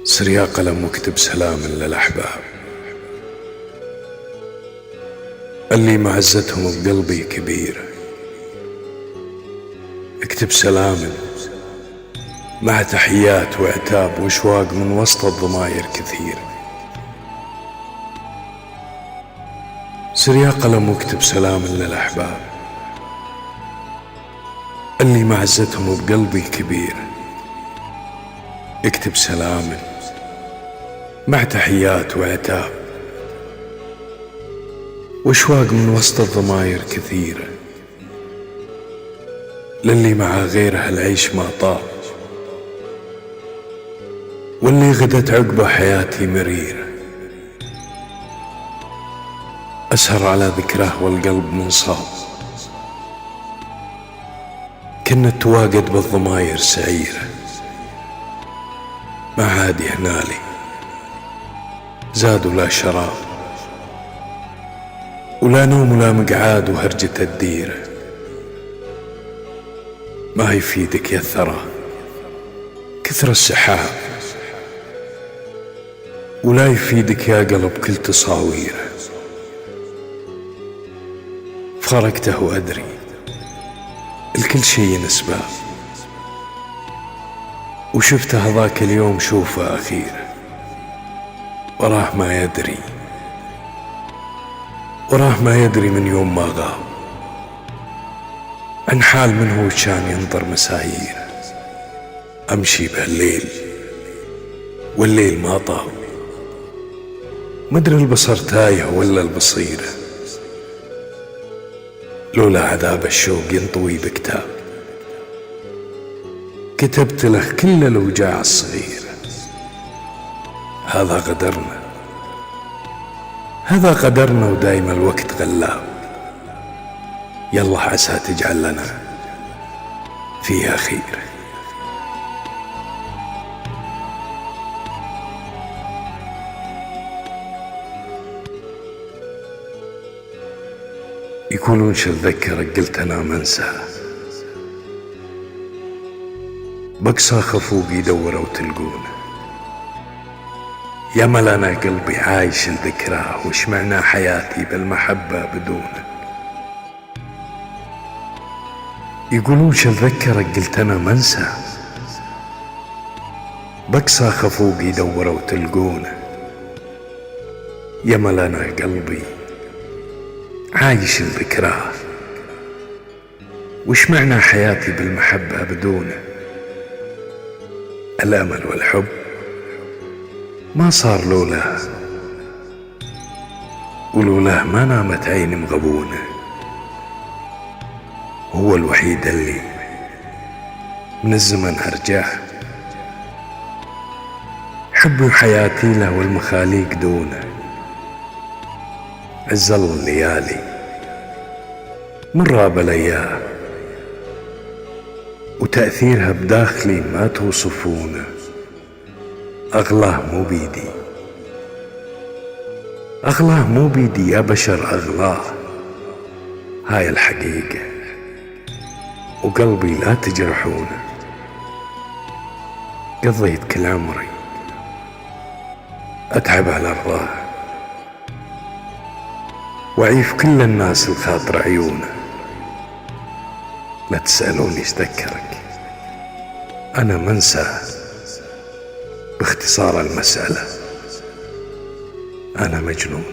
سر يا قلم واكتب سلام للأحباب اللي معزتهم بقلبي كبيرة. اكتب سلام مع تحيات وعتاب واشواق من وسط الضماير كثيرة. سر يا قلم واكتب سلام للأحباب اللي معزتهم بقلبي كبيرة. اكتب سلام مع تحيات وعتاب واشواق من وسط الضماير كثيرة، للي مع غيره العيش ما طاب، واللي غدت عقبه حياتي مريرة. أسهر على ذكراه والقلب منصاب، كنا التواقد بالضماير سعيرة. ما عاد يهنالي زاد ولا شراب، ولا نوم ولا مقعاد وهرجة الديرة. ما يفيدك يا الثرى كثر السحاب، ولا يفيدك يا قلب كل تصاويره. فارقته وأدري الكل شيء أسباب، وشفته ذاك اليوم شوفه أخيره. وراه ما يدري من يوم ما غاب عن حال من هو كان ينظر مساييره. أمشي بهالليل والليل ما طاب، مدري البصر تايه ولا البصيرة. لولا عذاب الشوق ينطوي بكتاب، كتبت له كل الأوجاع الصغيرة. هذا قدرنا ودايما الوقت غلاب. يلا عسى تجعل لنا فيها خير. يقولون شو اتذكرك قلت انا ما انساه، بقصى خفوق يدور وتلقونه. يا مل انا قلبي عايش لذكراه، وش معنى حياتي بالمحبة بدونه. يقولون شو اتذكرك قلت انا ما انساه، بقصى خفوق يدور وتلقونه. يا مل انا قلبي عايش لذكراه، وش معنى حياتي بالمحبة بدونه. الأمل والحب ما صار لولاه، ولولاه ما نامت عيني مغبونة. هو الوحيد اللي من الزمن أرجاه، حبي وحياتي له والمخاليق دونه. عزل الليالي مرة بلياه، وتأثيرها بداخلي ما توصفونه. أغلاه مو بيدي يا بشر، أغلاه هاي الحقيقة، وقلبي لا تجرحونه. قضيت كل عمري أتعب على رضاه، وعيف كل الناس الخاطر عيونه. لا تسألوني ايش ذكرك، أنا منسى. باختصار المسألة أنا مجنون.